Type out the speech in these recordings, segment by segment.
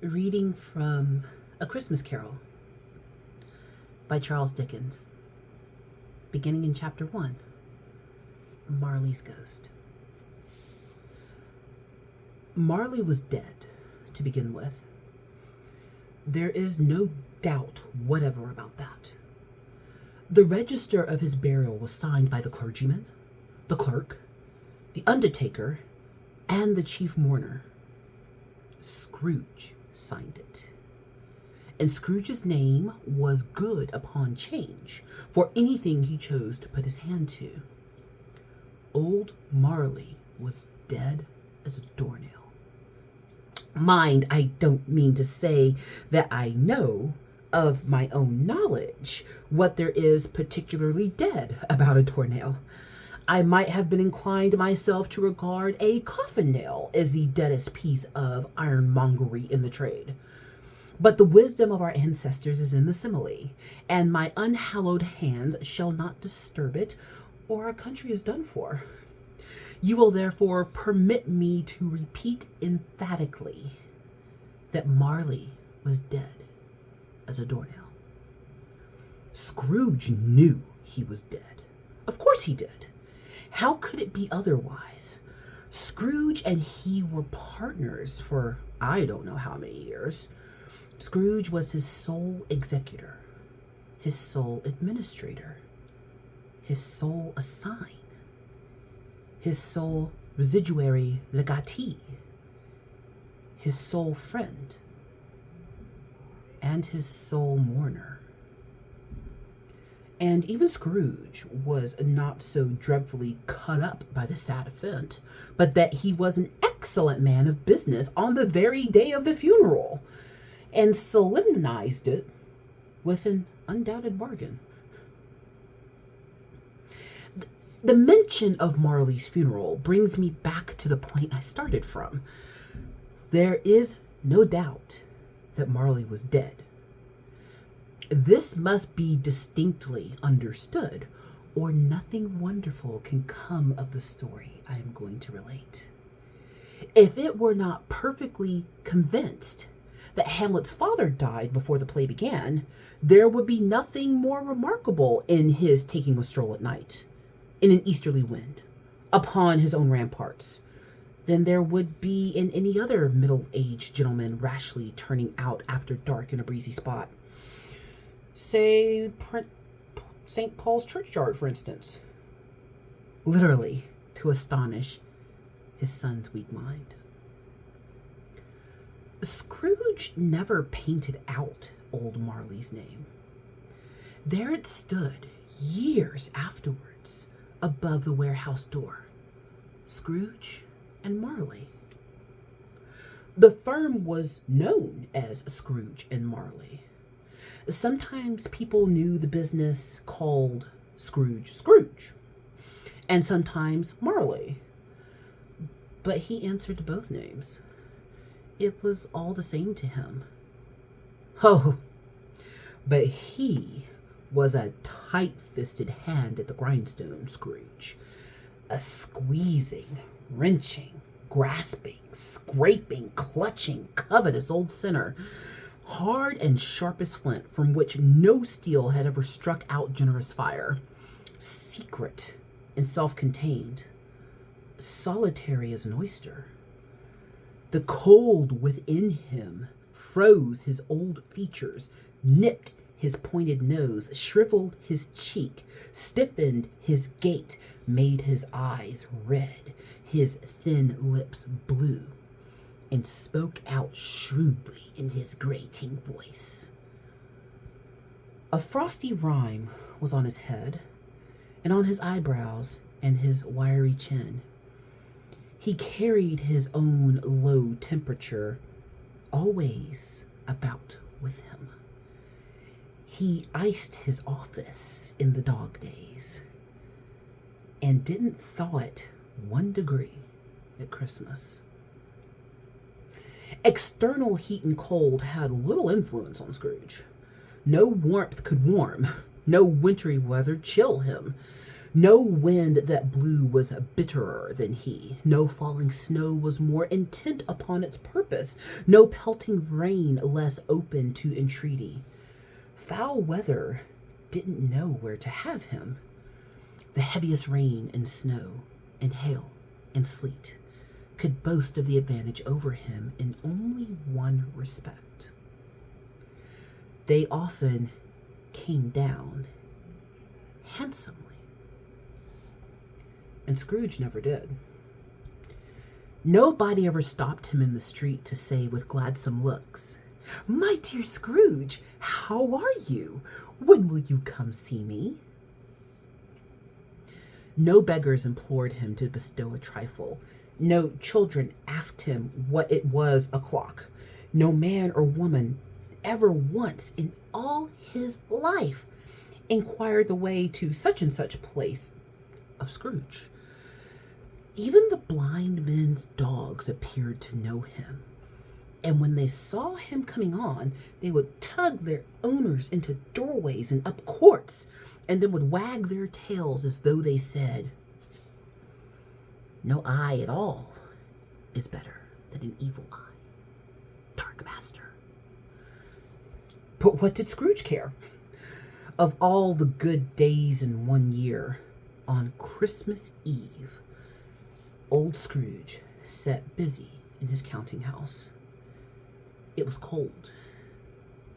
Reading from A Christmas Carol by Charles Dickens, beginning in chapter 1, Marley's Ghost. Marley was dead, to begin with. There is no doubt whatever about that. The register of his burial was signed by the clergyman, the clerk, the undertaker, and the chief mourner. Scrooge signed it. And Scrooge's name was good upon change for anything he chose to put his hand to. Old Marley was dead as a doornail. Mind, I don't mean to say that I know of my own knowledge what there is particularly dead about a doornail. I might have been inclined myself to regard a coffin nail as the deadest piece of ironmongery in the trade. But the wisdom of our ancestors is in the simile, and my unhallowed hands shall not disturb it, or our country is done for. You will therefore permit me to repeat emphatically that Marley was dead as a doornail. Scrooge knew he was dead. Of course he did. How could it be otherwise? Scrooge and he were partners for I don't know how many years. Scrooge was his sole executor, his sole administrator, his sole assign, his sole residuary legatee, his sole friend, and his sole mourner. And even Scrooge was not so dreadfully cut up by the sad event, but that he was an excellent man of business on the very day of the funeral, and solemnized it with an undoubted bargain. The mention of Marley's funeral brings me back to the point I started from. There is no doubt that Marley was dead. This must be distinctly understood, or nothing wonderful can come of the story I am going to relate. If it were not perfectly convinced that Hamlet's father died before the play began, there would be nothing more remarkable in his taking a stroll at night, in an easterly wind, upon his own ramparts, than there would be in any other middle-aged gentleman rashly turning out after dark in a breezy spot. Say, St. Paul's churchyard, for instance. Literally, to astonish his son's weak mind. Scrooge never painted out old Marley's name. There it stood, years afterwards, above the warehouse door. Scrooge and Marley. The firm was known as Scrooge and Marley. Sometimes people knew the business called Scrooge, and sometimes Marley. But he answered to both names. It was all the same to him. Oh, but he was a tight-fisted hand at the grindstone, Scrooge. A squeezing, wrenching, grasping, scraping, clutching, covetous old sinner, hard and sharp as flint, from which no steel had ever struck out generous fire, secret and self-contained, solitary as an oyster. The cold within him froze his old features, nipped his pointed nose, shriveled his cheek, stiffened his gait, made his eyes red, his thin lips blue, and spoke out shrewdly in his grating voice. A frosty rime was on his head, and on his eyebrows and his wiry chin. He carried his own low temperature always about with him. He iced his office in the dog days, and didn't thaw it 1 degree at Christmas. External heat and cold had little influence on Scrooge. No warmth could warm, no wintry weather chill him. No wind that blew was bitterer than he. No falling snow was more intent upon its purpose. No pelting rain less open to entreaty. Foul weather didn't know where to have him. The heaviest rain and snow and hail and sleet could boast of the advantage over him in only one respect. They often came down handsomely. And Scrooge never did. Nobody ever stopped him in the street to say with gladsome looks, "My dear Scrooge, how are you? When will you come see me?" No beggars implored him to bestow a trifle. No children asked him what it was o'clock. No man or woman ever once in all his life inquired the way to such and such place of Scrooge. Even the blind men's dogs appeared to know him, and when they saw him coming on, they would tug their owners into doorways and up courts, and then would wag their tails as though they said, "No eye at all is better than an evil eye, dark master." But what did Scrooge care? Of all the good days in one year, on Christmas Eve, old Scrooge sat busy in his counting house. It was cold,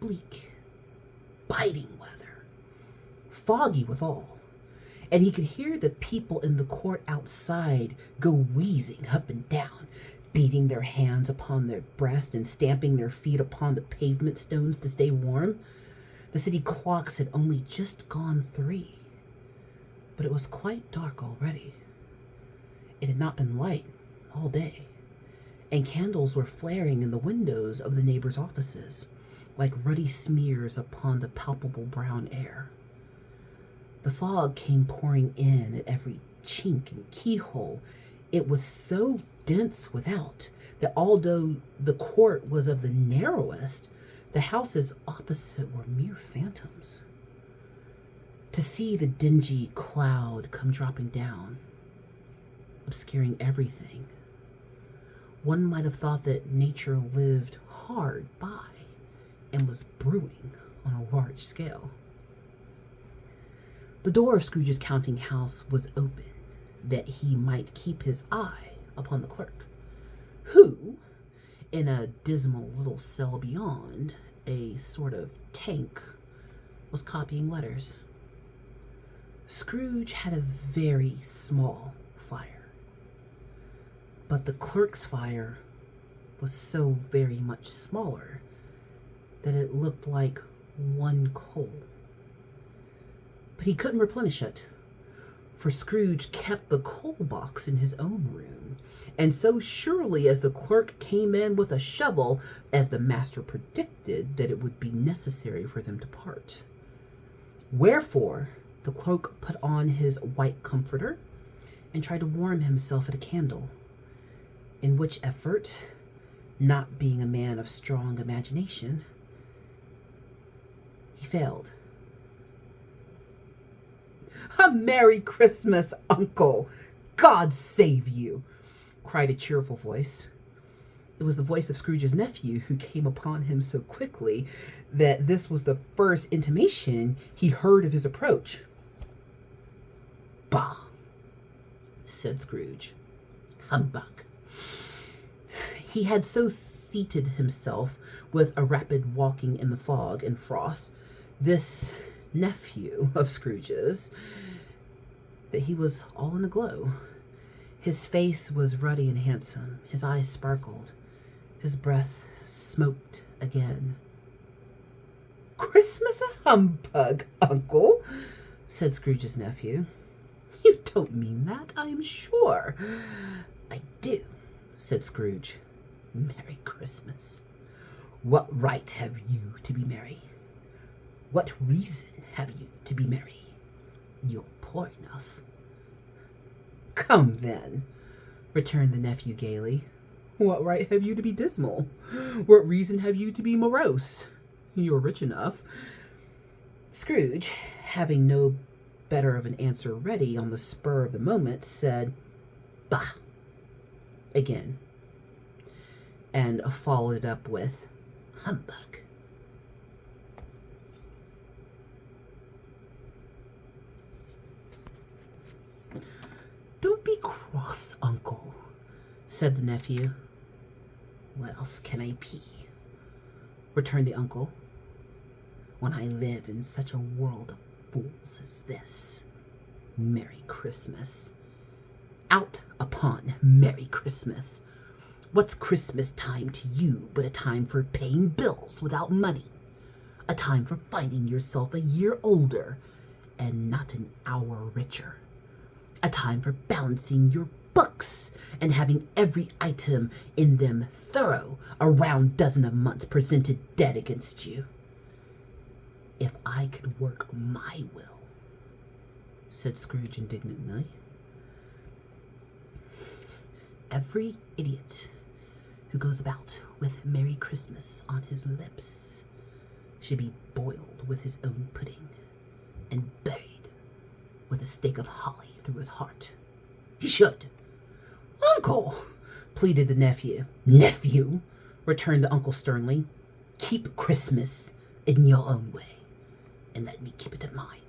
bleak, biting weather, foggy withal, and he could hear the people in the court outside go wheezing up and down, beating their hands upon their breast and stamping their feet upon the pavement stones to stay warm. The city clocks had only just gone 3, but it was quite dark already. It had not been light all day, and candles were flaring in the windows of the neighbors' offices, like ruddy smears upon the palpable brown air. The fog came pouring in at every chink and keyhole. It was so dense without that although the court was of the narrowest, the houses opposite were mere phantoms. To see the dingy cloud come dropping down, obscuring everything, one might have thought that nature lived hard by and was brewing on a large scale. The door of Scrooge's counting house was open, that he might keep his eye upon the clerk, who, in a dismal little cell beyond, a sort of tank, was copying letters. Scrooge had a very small fire, but the clerk's fire was so very much smaller that it looked like one coal. But he couldn't replenish it, for Scrooge kept the coal box in his own room, and so surely as the clerk came in with a shovel, as the master predicted that it would be necessary for them to part. Wherefore the clerk put on his white comforter and tried to warm himself at a candle, in which effort, not being a man of strong imagination, he failed. "A Merry Christmas, Uncle! God save you!" cried a cheerful voice. It was the voice of Scrooge's nephew, who came upon him so quickly that this was the first intimation he heard of his approach. "Bah!" said Scrooge. "Humbug!" He had so seated himself, with a rapid walking in the fog and frost, this nephew of Scrooge's, that he was all in a glow. His face was ruddy and handsome. His eyes sparkled. His breath smoked again. "Christmas a humbug, Uncle," said Scrooge's nephew. "You don't mean that, I am sure." "I do," said Scrooge. "Merry Christmas. What right have you to be merry? What reason have you to be merry? You're poor enough." "Come then," returned the nephew gaily. "What right have you to be dismal? What reason have you to be morose? You're rich enough." Scrooge, having no better of an answer ready on the spur of the moment, said, "Bah," again, and followed it up with, "Humbug." "Don't be cross, uncle," said the nephew. "What else can I be?" returned the uncle, "when I live in such a world of fools as this? Merry Christmas. Out upon Merry Christmas. What's Christmas time to you but a time for paying bills without money? A time for finding yourself a year older and not an hour richer? A time for balancing your books and having every item in them thorough, a round dozen of months presented dead against you? If I could work my will," said Scrooge indignantly, "every idiot who goes about with Merry Christmas on his lips should be boiled with his own pudding and buried with a stake of holly through his heart. He should." "Uncle," pleaded the nephew. "Nephew," returned the uncle sternly, "keep Christmas in your own way, and let me keep it in mine."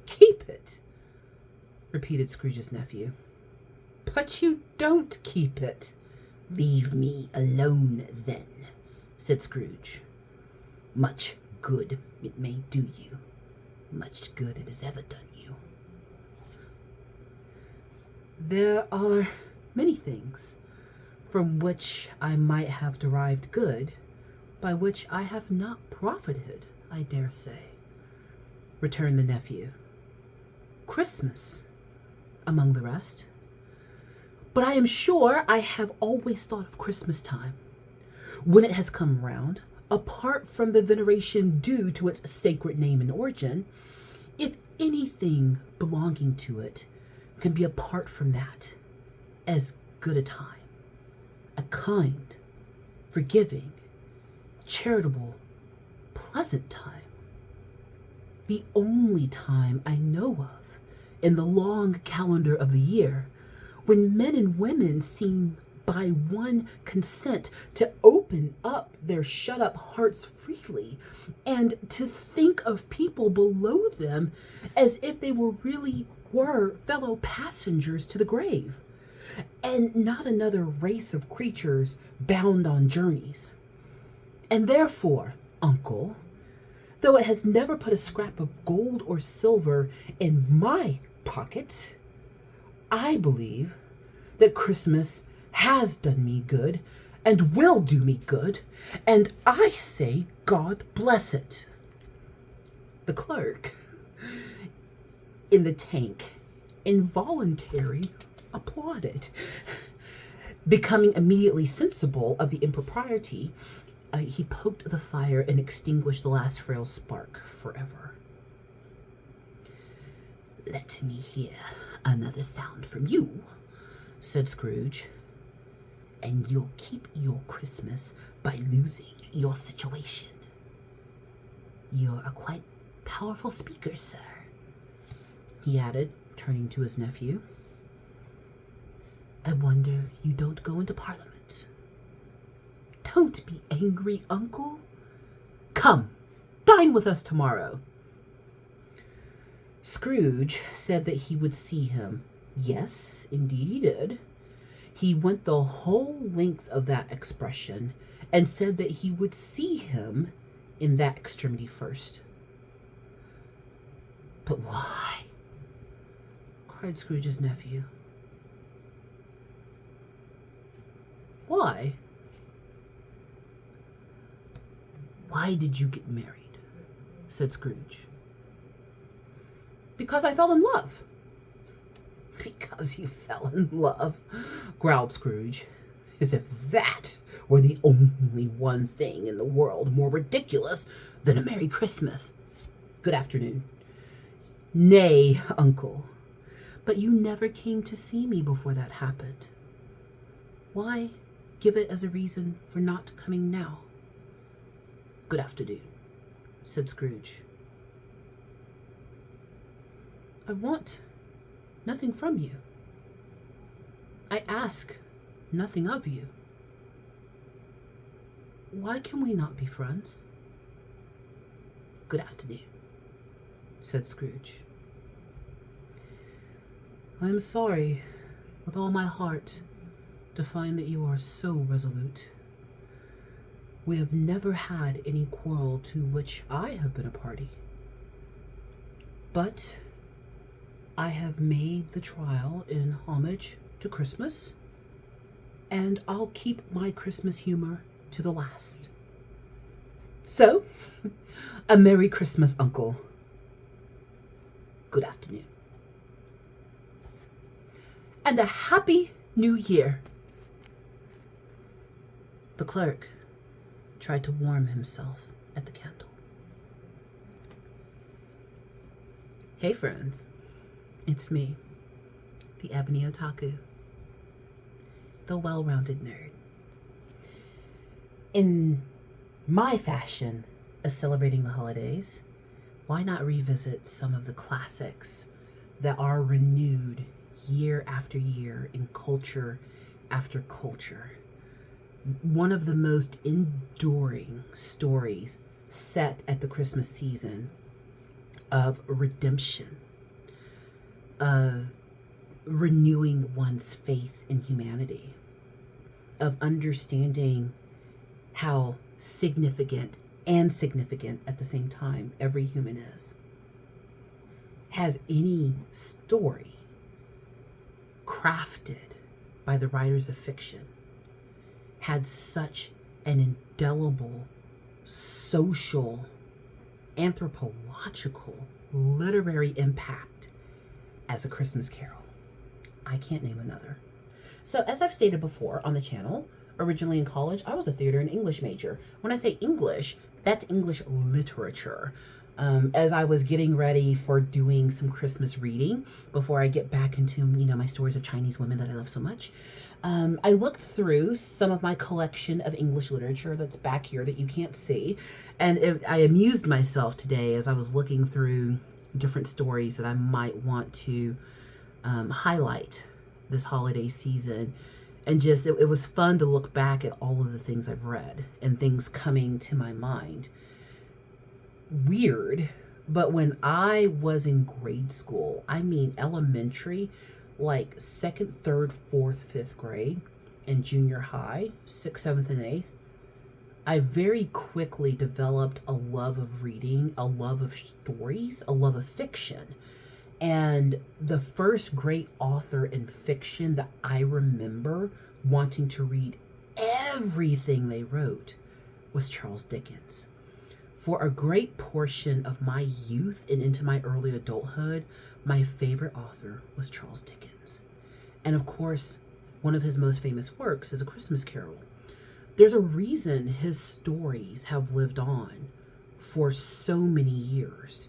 "Keep it?" repeated Scrooge's nephew. "But you don't keep it." "Leave me alone, then," said Scrooge. "Much good it may do you, much good it has ever done you." "There are many things from which I might have derived good, by which I have not profited, I dare say," returned the nephew. "Christmas, among the rest. But I am sure I have always thought of Christmas time, when it has come round, apart from the veneration due to its sacred name and origin, if anything belonging to it can be apart from that, as good a time, a kind, forgiving, charitable, pleasant time. The only time I know of in the long calendar of the year when men and women seem by one consent to open up their shut-up hearts freely and to think of people below them as if they were fellow passengers to the grave, and not another race of creatures bound on journeys. And therefore, uncle, though it has never put a scrap of gold or silver in my pocket, I believe that Christmas has done me good and will do me good, and I say God bless it." The clerk in the tank involuntarily applauded. Becoming immediately sensible of the impropriety, he poked the fire and extinguished the last frail spark forever. "Let me hear another sound from you," said Scrooge, "and you'll keep your Christmas by losing your situation. You're a quite powerful speaker, sir," he added, turning to his nephew. "I wonder you don't go into Parliament." "Don't be angry, uncle. Come, dine with us tomorrow." Scrooge said that he would see him. Yes, indeed he did. He went the whole length of that expression and said that he would see him in that extremity first. "But why?" cried Scrooge's nephew. "Why? Why did you get married?" said Scrooge. "Because I fell in love." "Because you fell in love," growled Scrooge, as if that were the only one thing in the world more ridiculous than a Merry Christmas. "Good afternoon." "Nay, uncle, but you never came to see me before that happened. Why give it as a reason for not coming now?" "Good afternoon," said Scrooge. I want nothing from you. I ask nothing of you. Why can we not be friends? Good afternoon, said Scrooge. I am sorry with all my heart to find that you are so resolute. We have never had any quarrel to which I have been a party. But I have made the trial in homage to Christmas, and I'll keep my Christmas humor to the last. So, a Merry Christmas, Uncle. Good afternoon. And a Happy New Year. The clerk tried to warm himself at the candle. Hey friends, it's me, the Ebony Otaku, the well-rounded nerd. In my fashion of celebrating the holidays, why not revisit some of the classics that are renewed year after year in culture after culture? One of the most enduring stories set at the Christmas season of redemption, of renewing one's faith in humanity, of understanding how significant and significant at the same time every human is. Has any story crafted by the writers of fiction had such an indelible social, anthropological, literary impact as A Christmas Carol? I can't name another. So as I've stated before on the channel, originally in college, I was a theater and English major. When I say English, that's English literature. As I was getting ready for doing some Christmas reading before I get back into, my stories of Chinese women that I love so much, I looked through some of my collection of English literature that's back here that you can't see. And I amused myself today as I was looking through different stories that I might want to highlight this holiday season. And just, it was fun to look back at all of the things I've read and things coming to my mind. Weird, but when I was in grade school, I mean elementary, like 2nd, 3rd, 4th, 5th grade, and junior high, 6th, 7th, and 8th, I very quickly developed a love of reading, a love of stories, a love of fiction. And the first great author in fiction that I remember wanting to read everything they wrote was Charles Dickens. For a great portion of my youth and into my early adulthood, my favorite author was Charles Dickens. And of course, one of his most famous works is A Christmas Carol. There's a reason his stories have lived on for so many years.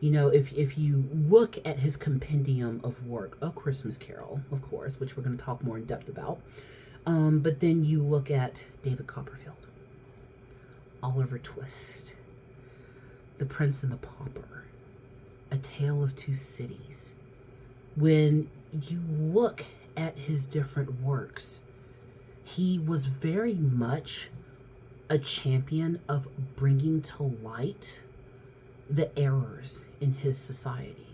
If you look at his compendium of work, A Christmas Carol, of course, which we're going to talk more in depth about, but then you look at David Copperfield, Oliver Twist, The Prince and the Pauper, A Tale of Two Cities. When you look at his different works, he was very much a champion of bringing to light the errors in his society.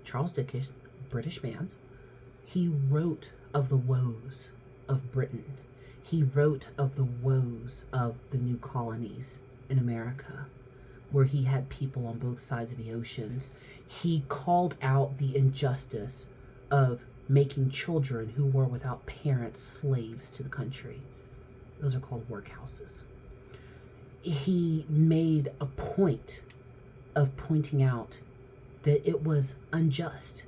Charles Dickens, British man, he wrote of the woes of Britain. He wrote of the woes of the new colonies in America, where he had people on both sides of the oceans. He called out the injustice of making children who were without parents slaves to the country. Those are called workhouses. He made a point of pointing out that it was unjust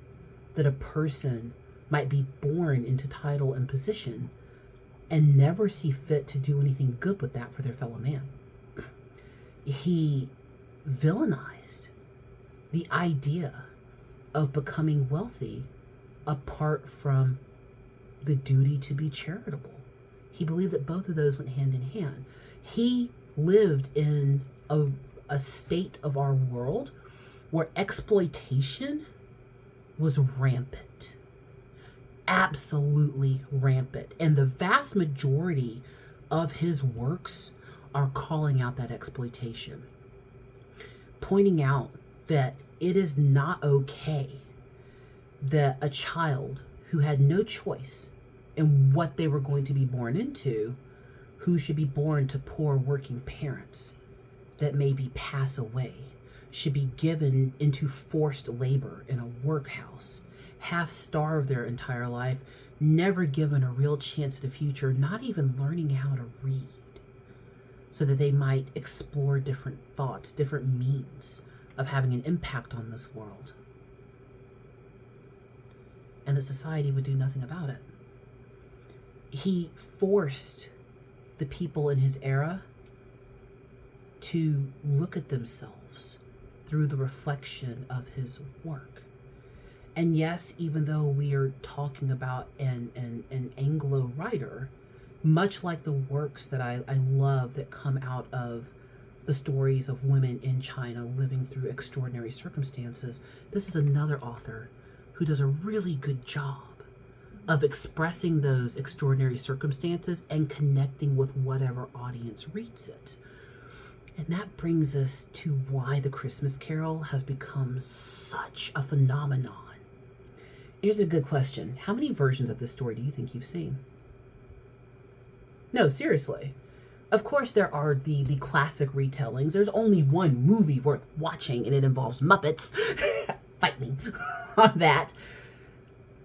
that a person might be born into title and position and never see fit to do anything good with that for their fellow man. He villainized the idea of becoming wealthy apart from the duty to be charitable. He believed that both of those went hand in hand. He lived in a state of our world where exploitation was rampant. Absolutely rampant. And the vast majority of his works are calling out that exploitation, pointing out that it is not okay that a child who had no choice in what they were going to be born into, who should be born to poor working parents that maybe pass away, should be given into forced labor in a workhouse, half starved their entire life, never given a real chance at a future, not even learning how to read, so that they might explore different thoughts, different means of having an impact on this world. And the society would do nothing about it. He forced the people in his era to look at themselves through the reflection of his work. And yes, even though we are talking about an Anglo writer, much like the works that I love that come out of the stories of women in China living through extraordinary circumstances, this is another author who does a really good job of expressing those extraordinary circumstances and connecting with whatever audience reads it. And that brings us to why The Christmas Carol has become such a phenomenon. Here's a good question. How many versions of this story do you think you've seen? No, seriously. Of course, there are the classic retellings. There's only one movie worth watching, and it involves Muppets. Fight me on that.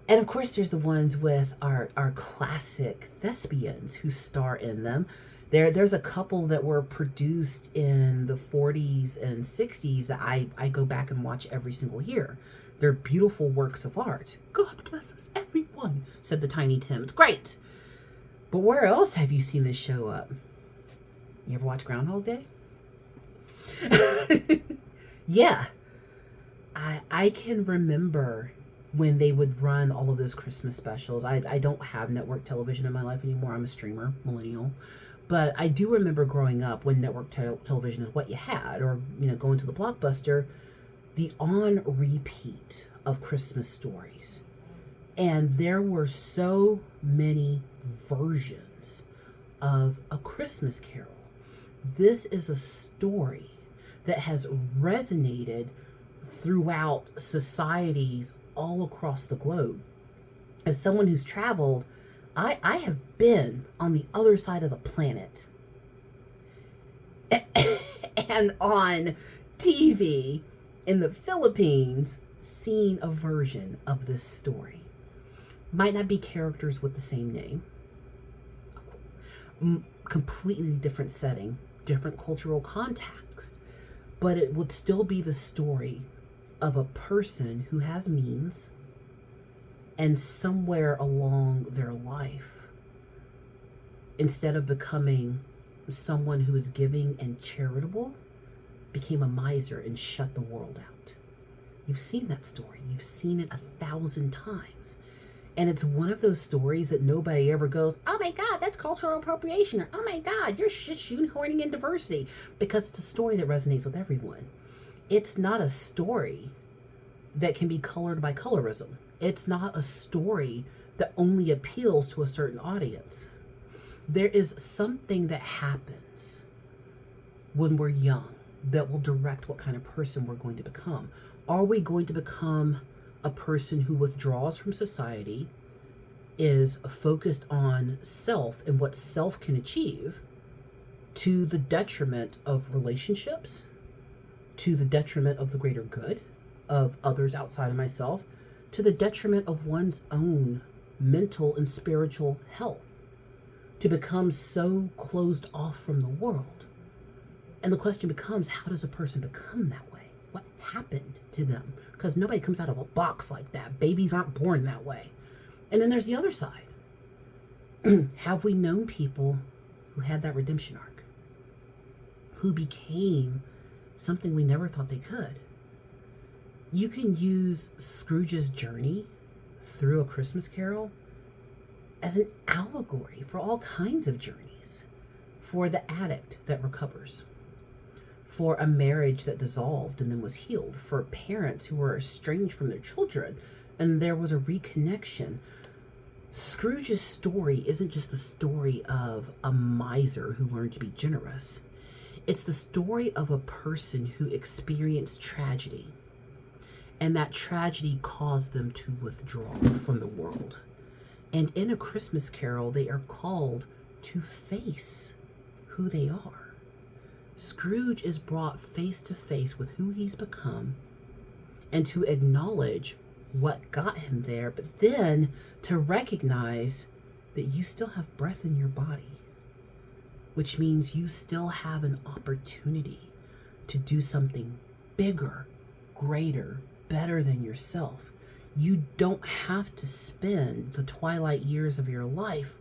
And of course, there's the ones with our classic thespians who star in them. There's a couple that were produced in the 40s and 60s that I go back and watch every single year. They're beautiful works of art. God bless us, everyone, said the Tiny Tim. It's great. But where else have you seen this show up? You ever watch Groundhog Day? Yeah. I can remember when they would run all of those Christmas specials. I don't have network television in my life anymore. I'm a streamer, millennial. But I do remember growing up when network television is what you had, or, going to the Blockbuster, the on repeat of Christmas stories. And there were so many versions of A Christmas Carol. This is a story that has resonated throughout societies all across the globe. As someone who's traveled, I have been on the other side of the planet and on TV in the Philippines seen a version of this story. Might not be characters with the same name, completely different setting, different cultural context, but it would still be the story of a person who has means, and somewhere along their life, instead of becoming someone who is giving and charitable, became a miser and shut the world out. You've seen that story. You've seen it 1,000 times. And it's one of those stories that nobody ever goes, oh my God, that's cultural appropriation, or oh my God, you're shoehorning in diversity, because it's a story that resonates with everyone. It's not a story that can be colored by colorism. It's not a story that only appeals to a certain audience. There is something that happens when we're young that will direct what kind of person we're going to become. Are we going to become a person who withdraws from society, is focused on self and what self can achieve, to the detriment of relationships, to the detriment of the greater good of others outside of myself, to the detriment of one's own mental and spiritual health, to become so closed off from the world? And the question becomes, how does a person become that way? What happened to them? Because nobody comes out of a box like that. Babies aren't born that way. And then there's the other side. Have we known people who had that redemption arc, who became something we never thought they could? You can use Scrooge's journey through A Christmas Carol as an allegory for all kinds of journeys. For the addict that recovers, for a marriage that dissolved and then was healed, for parents who were estranged from their children and there was a reconnection. Scrooge's story isn't just the story of a miser who learned to be generous. It's the story of a person who experienced tragedy, and that tragedy caused them to withdraw from the world. And in A Christmas Carol, they are called to face who they are. Scrooge is brought face to face with who he's become and to acknowledge what got him there, but then to recognize that you still have breath in your body, which means you still have an opportunity to do something bigger, greater, better than yourself. You don't have to spend the twilight years of your life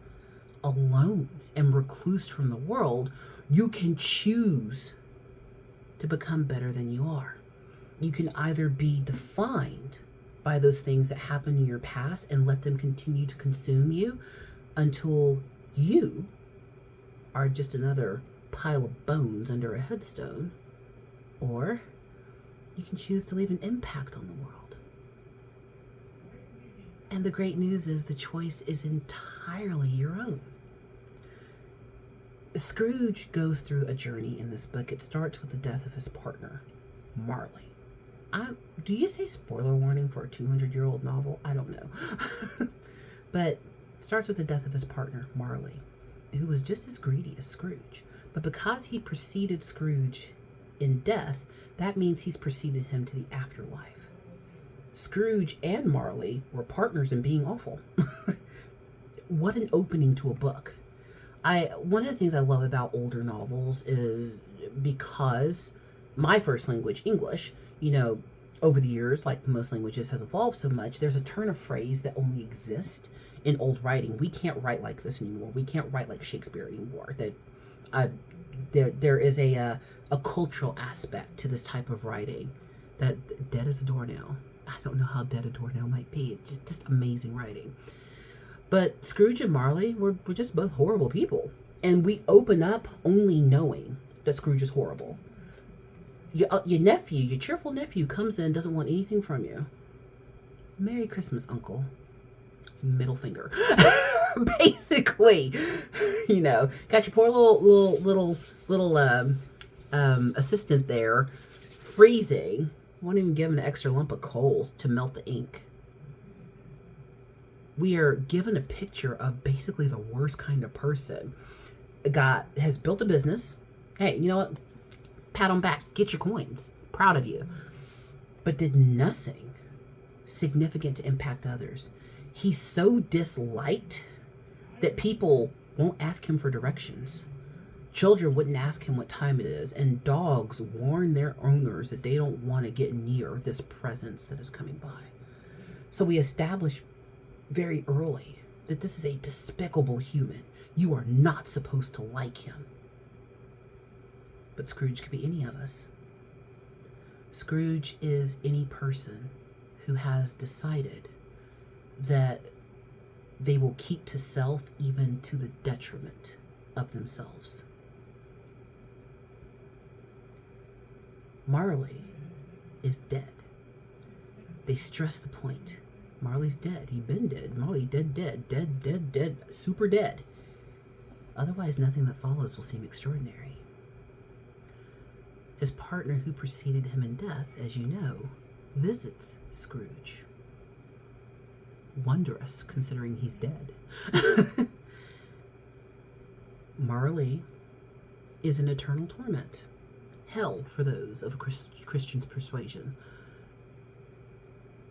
alone and recluse from the world. You can choose to become better than you are. You can either be defined by those things that happened in your past and let them continue to consume you until you are just another pile of bones under a headstone, or you can choose to leave an impact on the world. And the great news is the choice is entirely your own. Scrooge goes through a journey in this book. It starts with the death of his partner, Marley. Do you say spoiler warning for a 200-year-old novel? I don't know. But it starts with the death of his partner, Marley, who was just as greedy as Scrooge. But because he preceded Scrooge in death, that means he's preceded him to the afterlife. Scrooge and Marley were partners in being awful. What an opening to a book. One of the things I love about older novels is because my first language, English, over the years, like most languages, has evolved so much, there's a turn of phrase that only exists in old writing. We can't write like this anymore. We can't write like Shakespeare anymore. There is a cultural aspect to this type of writing that dead as a doornail. I don't know how dead a doornail might be. It's just amazing writing. But Scrooge and Marley were just both horrible people. And we open up only knowing that Scrooge is horrible. Your nephew, your cheerful nephew, comes in, doesn't want anything from you. Merry Christmas, Uncle. Middle finger. Basically, got your poor little assistant there, freezing. Won't even give him an extra lump of coal to melt the ink. We are given a picture of basically the worst kind of person. A guy has built a business. Hey, you know what? Pat on back. Get your coins. Proud of you. But did nothing significant to impact others. He's so disliked that people won't ask him for directions. Children wouldn't ask him what time it is, and dogs warn their owners that they don't want to get near this presence that is coming by. So we establish very early that this is a despicable human. You are not supposed to like him. But Scrooge could be any of us. Scrooge is any person who has decided that they will keep to self even to the detriment of themselves. Marley is dead. They stress the point. Marley's dead. He'd been dead. Marley dead, super dead. Otherwise, nothing that follows will seem extraordinary. His partner who preceded him in death, as you know, visits Scrooge. Wondrous, considering he's dead. Marley is in eternal torment. Hell for those of a Christian's persuasion.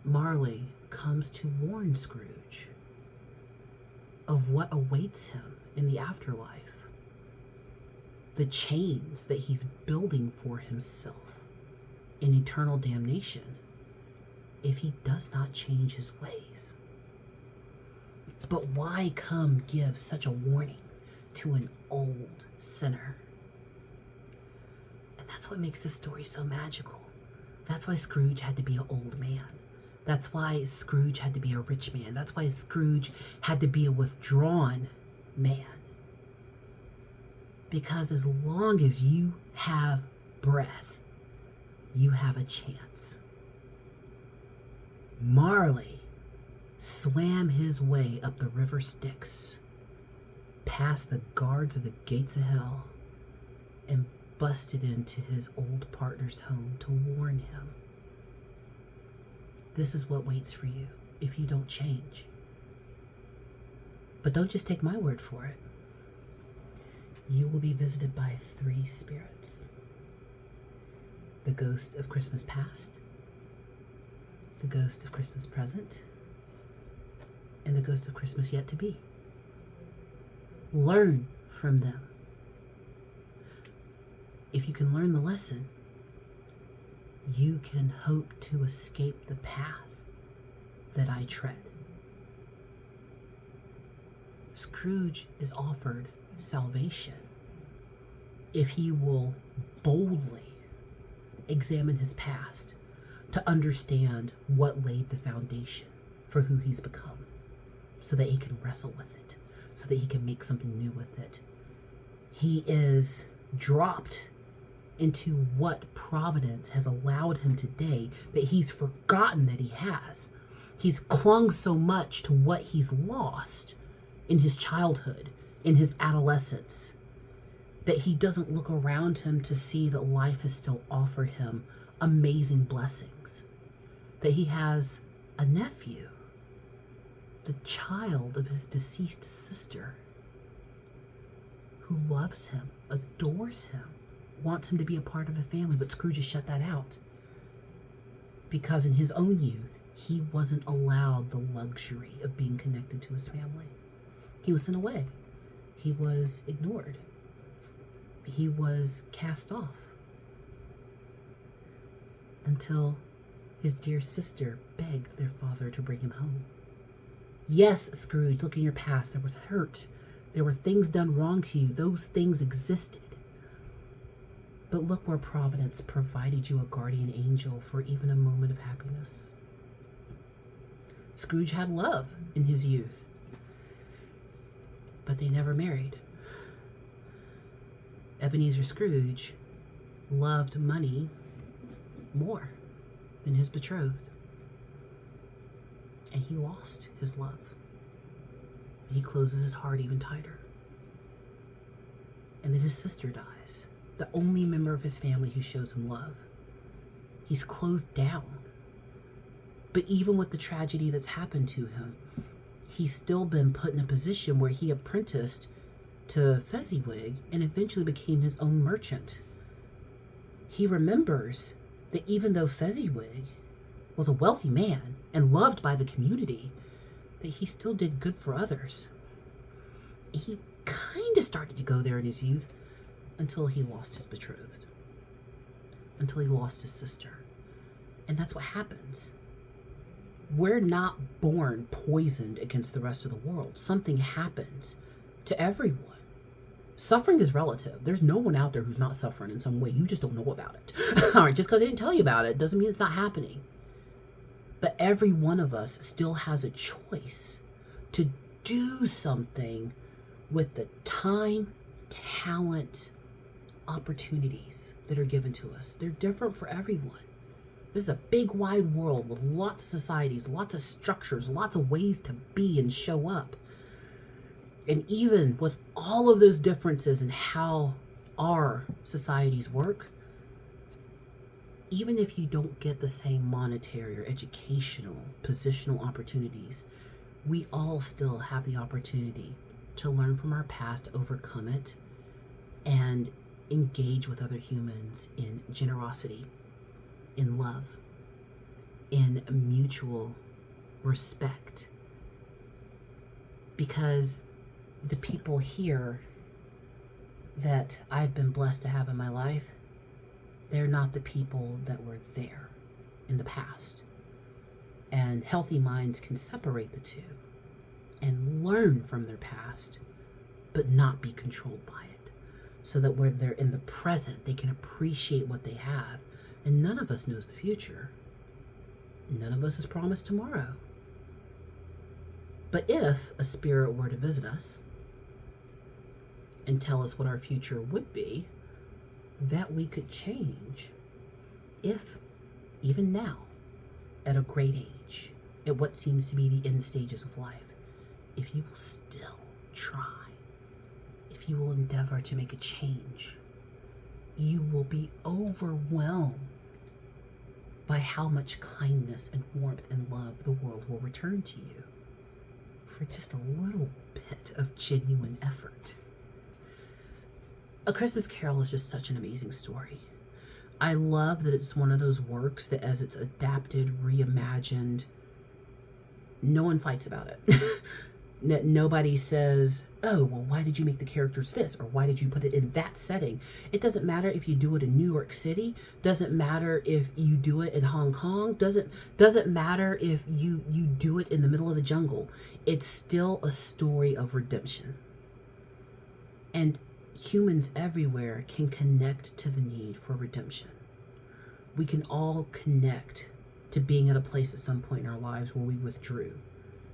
Marley comes to warn Scrooge of what awaits him in the afterlife. The chains that he's building for himself in eternal damnation if he does not change his ways. But why come give such a warning to an old sinner? And that's what makes this story so magical. That's why Scrooge had to be an old man. That's why Scrooge had to be a rich man. That's why Scrooge had to be a withdrawn man. Because as long as you have breath, you have a chance. Marley swam his way up the river Styx, past the guards of the gates of hell, and busted into his old partner's home to warn him. This is what waits for you if you don't change. But don't just take my word for it. You will be visited by 3 spirits. The ghost of Christmas past, the ghost of Christmas present, and the ghost of Christmas yet to be. Learn from them. If you can learn the lesson, you can hope to escape the path that I tread. Scrooge is offered salvation if he will boldly examine his past to understand what laid the foundation for who he's become, so that he can wrestle with it, so that he can make something new with it. He is dropped into what Providence has allowed him today that he's forgotten that he has. He's clung so much to what he's lost in his childhood, in his adolescence, that he doesn't look around him to see that life has still offered him amazing blessings. That he has a nephew, the child of his deceased sister, who loves him, adores him, wants him to be a part of a family, but Scrooge has shut that out. Because in his own youth, he wasn't allowed the luxury of being connected to his family. He was sent away. He was ignored. He was cast off. Until his dear sister begged their father to bring him home. Yes, Scrooge, look in your past. There was hurt. There were things done wrong to you. Those things existed. But look where Providence provided you a guardian angel for even a moment of happiness. Scrooge had love in his youth, but they never married. Ebenezer Scrooge loved money more than his betrothed, and he lost his love. He closes his heart even tighter. And then his sister dies, the only member of his family who shows him love. He's closed down. But even with the tragedy that's happened to him, he's still been put in a position where he apprenticed to Fezziwig and eventually became his own merchant. He remembers that even though Fezziwig was a wealthy man and loved by the community, that he still did good for others. He kind of started to go there in his youth until he lost his betrothed, until he lost his sister. And that's what happens. We're not born poisoned against the rest of the world. Something happens to everyone. Suffering is relative. There's no one out there who's not suffering in some way. You just don't know about it. All right, just because they didn't tell you about it doesn't mean it's not happening. But every one of us still has a choice to do something with the time, talent, opportunities that are given to us. They're different for everyone. This is a big, wide world with lots of societies, lots of structures, lots of ways to be and show up. And even with all of those differences in how our societies work, even if you don't get the same monetary or educational, positional opportunities, we all still have the opportunity to learn from our past, overcome it, and engage with other humans in generosity, in love, in mutual respect. Because the people here that I've been blessed to have in my life, they're not the people that were there in the past. And healthy minds can separate the two and learn from their past, but not be controlled by it. So that when they're in the present, they can appreciate what they have. And none of us knows the future. None of us is promised tomorrow. But if a spirit were to visit us and tell us what our future would be, that we could change if, even now, at a great age, at what seems to be the end stages of life, if you will still try, if you will endeavor to make a change, you will be overwhelmed by how much kindness and warmth and love the world will return to you for just a little bit of genuine effort. A Christmas Carol is just such an amazing story. I love that it's one of those works that as it's adapted, reimagined, no one fights about it. Nobody says, oh, well, why did you make the characters this? Or why did you put it in that setting? It doesn't matter if you do it in New York City. Doesn't matter if you do it in Hong Kong. Doesn't matter if you do it in the middle of the jungle. It's still a story of redemption. And humans everywhere can connect to the need for redemption. We can all connect to being at a place at some point in our lives where we withdrew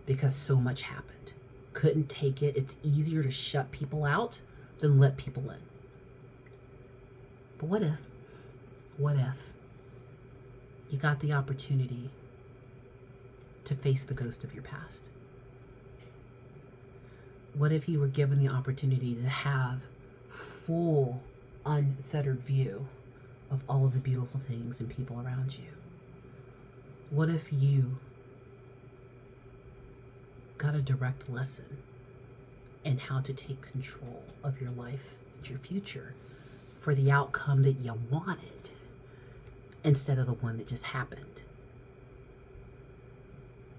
because so much happened. Couldn't take it. It's easier to shut people out than let people in. But what if you got the opportunity to face the ghost of your past? What if you were given the opportunity to have full, unfettered view of all of the beautiful things and people around you? What if you got a direct lesson in how to take control of your life and your future for the outcome that you wanted instead of the one that just happened?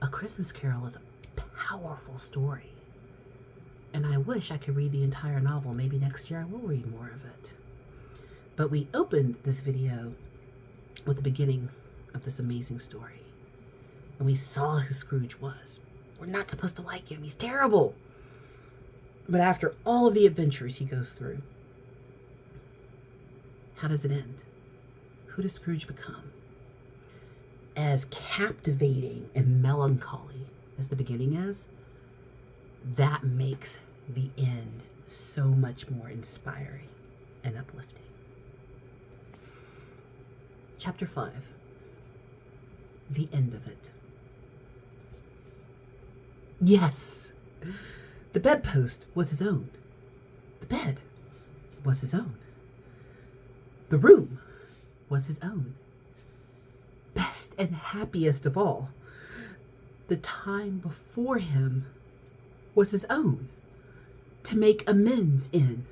A Christmas Carol is a powerful story, and I wish I could read the entire novel. Maybe next year I will read more of it. But we opened this video with the beginning of this amazing story, and we saw who Scrooge was. We're not supposed to like him. He's terrible. But after all of the adventures he goes through, how does it end? Who does Scrooge become? As captivating and melancholy as the beginning is, that makes the end so much more inspiring and uplifting. Chapter 5. The end of it. Yes, the bedpost was his own. The bed was his own. The room was his own. Best and happiest of all, the time before him was his own to make amends in.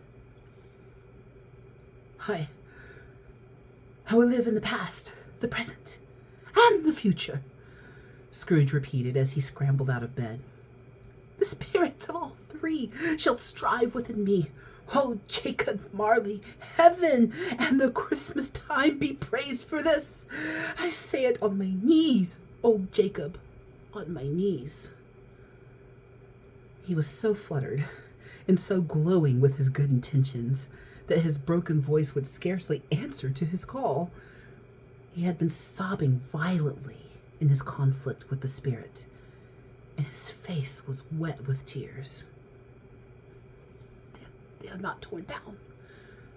I will live in the past, the present, and the future, Scrooge repeated as he scrambled out of bed. The spirits of all three shall strive within me. Oh, Jacob Marley, heaven and the Christmas time be praised for this. I say it on my knees, old Jacob, on my knees. He was so fluttered and so glowing with his good intentions that his broken voice would scarcely answer to his call. He had been sobbing violently in his conflict with the spirit, and his face was wet with tears. They are not torn down,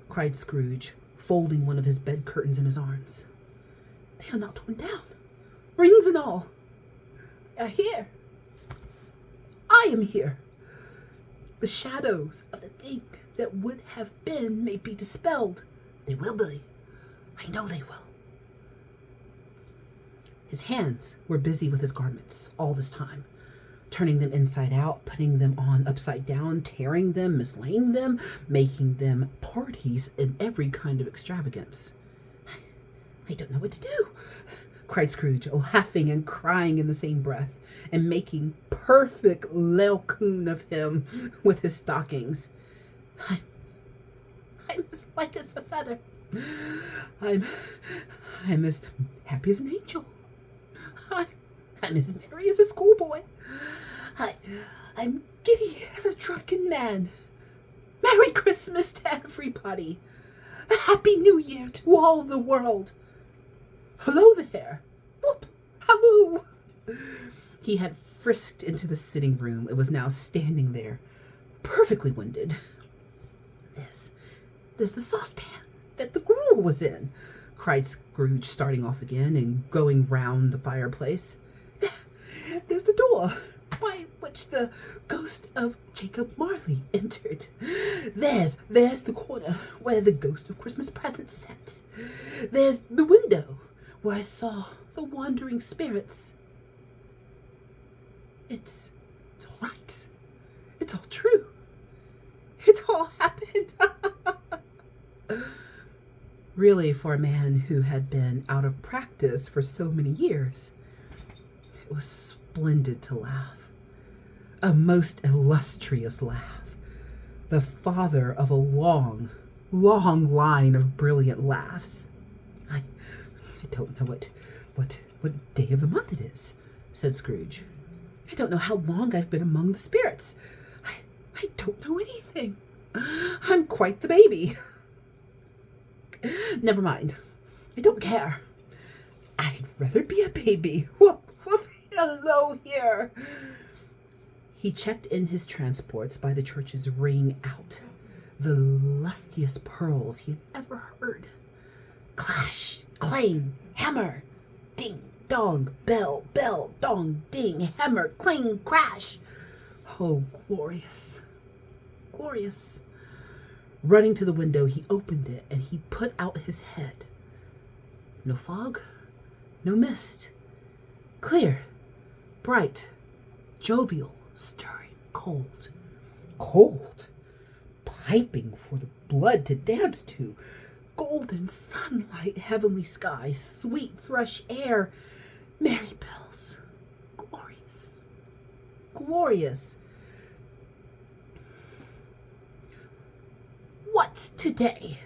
cried Scrooge, folding one of his bed curtains in his arms. They are not torn down, rings and all. They are here. I am here. The shadows of the thing that would have been may be dispelled. They will be. I know they will. His hands were busy with his garments all this time, turning them inside out, putting them on upside down, tearing them, mislaying them, making them parties in every kind of extravagance. I don't know what to do, cried Scrooge, laughing and crying in the same breath, and making perfect Laocoon of him with his stockings. I'm as light as a feather. I'm as happy as an angel. I'm as merry as a schoolboy. I'm giddy as a drunken man. Merry Christmas to everybody. A Happy New Year to all the world. Hello there. Whoop. Halloo. He had frisked into the sitting room and was now standing there, perfectly winded. There's the saucepan that the gruel was in, cried Scrooge, starting off again and going round the fireplace. there's the door by which the ghost of Jacob Marley entered. There's the corner where the ghost of Christmas present sat. There's the window where I saw the wandering spirits. It's all right. It's all true. It all happened. Really, for a man who had been out of practice for so many years, it was splendid to laugh. A most illustrious laugh. The father of a long, long line of brilliant laughs. I don't know what day of the month it is, said Scrooge. I don't know how long I've been among the spirits. I don't know anything. I'm quite the baby. Never mind. I don't care. I'd rather be a baby. Whoop, whoop, hello here. He checked in his transports by the church's ring out. The lustiest pearls he had ever heard. Clash, clang, hammer, ding, dong, bell, bell, dong, ding, hammer, clang, crash. Oh, glorious, glorious. Running to the window, he opened it and he put out his head. No fog, no mist. Clear, bright, jovial, stirring, cold. Cold, piping for the blood to dance to. Golden sunlight, heavenly sky, sweet fresh air, merry bells. Glorious, glorious. What's today?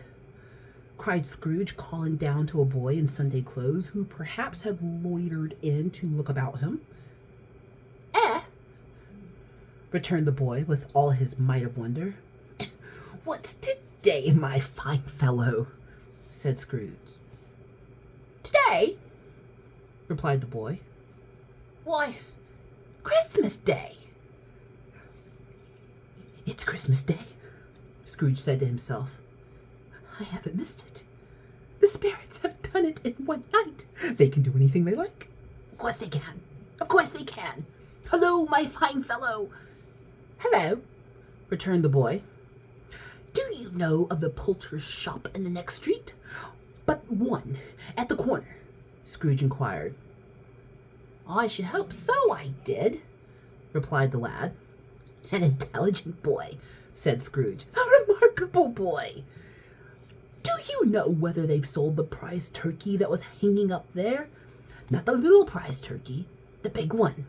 Cried Scrooge, calling down to a boy in Sunday clothes who perhaps had loitered in to look about him. Returned the boy with all his might of wonder. What's today, my fine fellow? Said Scrooge. Today? Replied the boy. Why, Christmas Day. It's Christmas Day, Scrooge said to himself. I haven't missed it. The spirits have done it in one night. They can do anything they like. Of course they can. Of course they can. Hello, my fine fellow. Hello, returned the boy. Do you know of the poulterer's shop in the next street? But one at the corner, Scrooge inquired. I should hope so, I did, replied the lad. An intelligent boy, said Scrooge. A remarkable boy. Do you know whether they've sold the prize turkey that was hanging up there? Not the little prize turkey, the big one.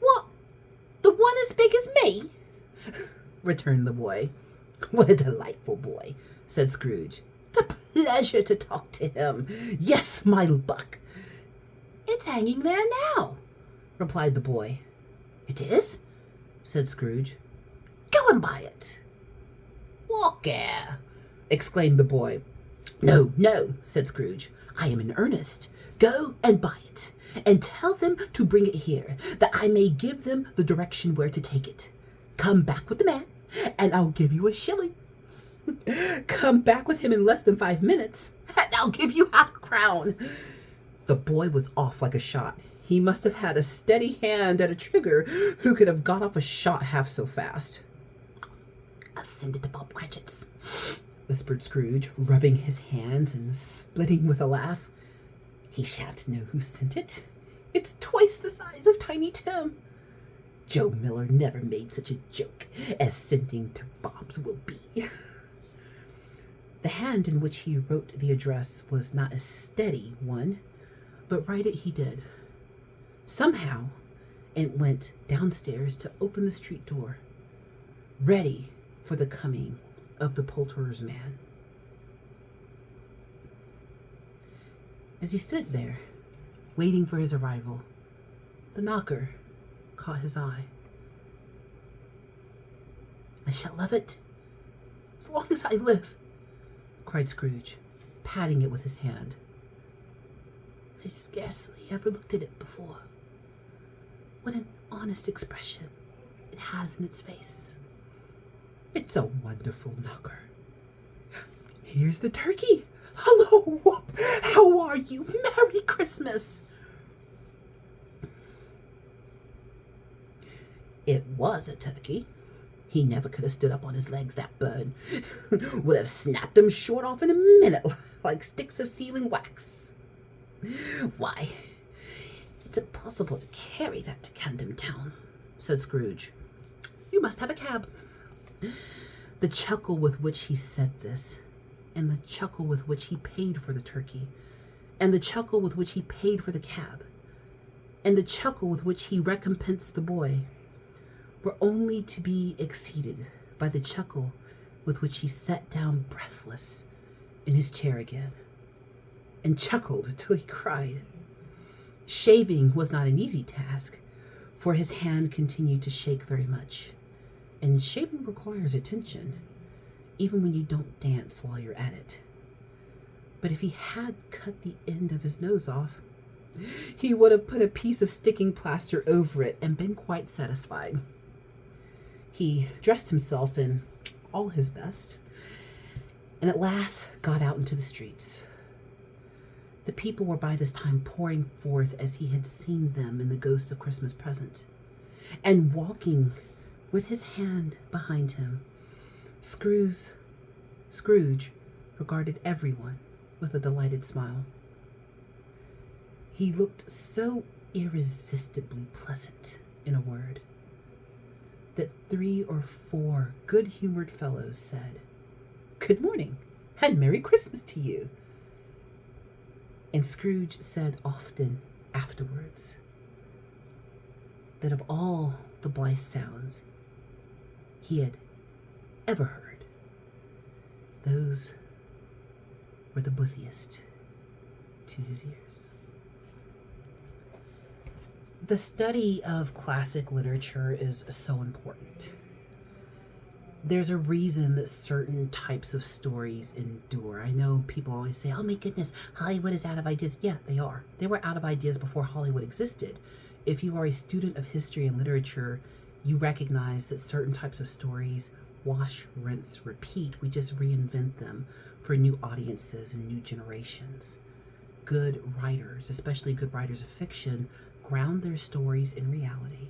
What? The one as big as me? Returned the boy. What a delightful boy, said Scrooge. It's a pleasure to talk to him. Yes, my buck. It's hanging there now, replied the boy. It is? Said Scrooge. Go and buy it. What care? Exclaimed the boy. No, no, said Scrooge. I am in earnest. Go and buy it, and tell them to bring it here, that I may give them the direction where to take it. Come back with the man, and I'll give you a shilling. Come back with him in less than 5 minutes, and I'll give you half a crown. The boy was off like a shot. He must have had a steady hand at a trigger who could have got off a shot half so fast. I'll send it to Bob Cratchit's, whispered Scrooge, rubbing his hands and splitting with a laugh. He shan't know who sent it. It's twice the size of Tiny Tim. Joe Miller never made such a joke as sending to Bob's will be. The hand in which he wrote the address was not a steady one, but write it he did. Somehow, it went downstairs to open the street door, ready for the coming of the poulterer's man. As he stood there, waiting for his arrival, the knocker caught his eye. I shall love it as long as I live, cried Scrooge, patting it with his hand. I scarcely ever looked at it before. What an honest expression it has in its face. It's a wonderful knocker. Here's the turkey. Hello, Whoop. How are you? Merry Christmas. was a turkey. He never could have stood up on his legs, that bird. Would have snapped them short off in a minute, like sticks of sealing wax. Why, it's impossible to carry that to Camden Town, said Scrooge. You must have a cab. The chuckle with which he said this, and the chuckle with which he paid for the turkey, and the chuckle with which he paid for the cab, and the chuckle with which he recompensed the boy, were only to be exceeded by the chuckle with which he sat down breathless in his chair again, and chuckled till he cried. Shaving was not an easy task, for his hand continued to shake very much, and shaving requires attention, even when you don't dance while you're at it. But if he had cut the end of his nose off, he would have put a piece of sticking plaster over it and been quite satisfied. He dressed himself in all his best, and at last got out into the streets. The people were by this time pouring forth as he had seen them in the Ghost of Christmas Present, and walking with his hand behind him. Scrooge regarded everyone with a delighted smile. He looked so irresistibly pleasant, in a word, that 3 or 4 good-humored fellows said, "Good morning, and Merry Christmas to you." And Scrooge said often afterwards that of all the blithe sounds he had ever heard, those were the blithiest to his ears. The study of classic literature is so important. There's a reason that certain types of stories endure. I know people always say, oh my goodness, Hollywood is out of ideas. Yeah, they are. They were out of ideas before Hollywood existed. If you are a student of history and literature, you recognize that certain types of stories wash, rinse, repeat. We just reinvent them for new audiences and new generations. Good writers, especially good writers of fiction, ground their stories in reality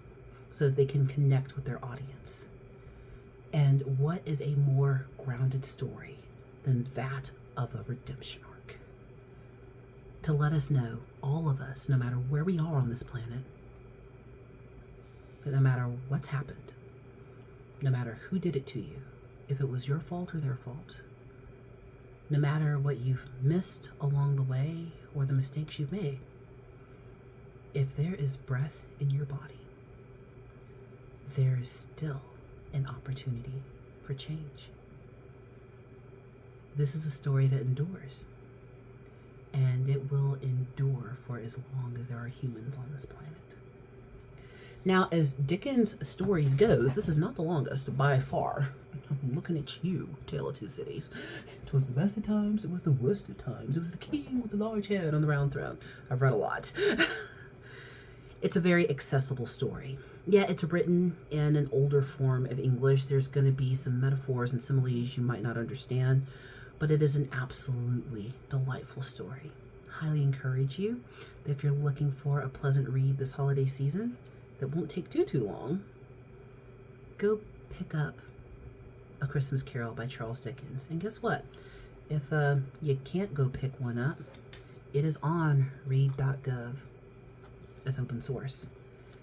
so that they can connect with their audience. And what is a more grounded story than that of a redemption arc? To let us know, all of us, no matter where we are on this planet, that no matter what's happened, no matter who did it to you, if it was your fault or their fault, no matter what you've missed along the way or the mistakes you've made, if there is breath in your body, there is still an opportunity for change. This is a story that endures, and it will endure for as long as there are humans on this planet. Now, as Dickens' stories goes, this is not the longest by far. I'm looking at you, Tale of Two Cities. It was the best of times, it was the worst of times. It was the king with the large head on the round throne. I've read a lot. It's a very accessible story. Yeah, it's written in an older form of English. There's going to be some metaphors and similes you might not understand, but it is an absolutely delightful story. Highly encourage you that if you're looking for a pleasant read this holiday season that won't take too long, go pick up A Christmas Carol by Charles Dickens. And guess what? If you can't go pick one up, it is on read.gov as open source,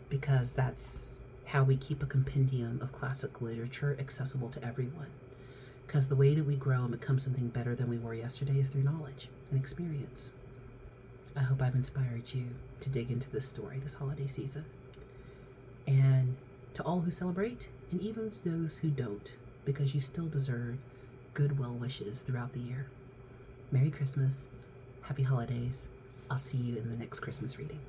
because that's how we keep a compendium of classic literature accessible to everyone. Because the way that we grow and become something better than we were yesterday is through knowledge and experience. I hope I've inspired you to dig into this story this holiday season. And to all who celebrate, and even to those who don't, because you still deserve good well wishes throughout the year. Merry Christmas, Happy Holidays. I'll see you in the next Christmas reading.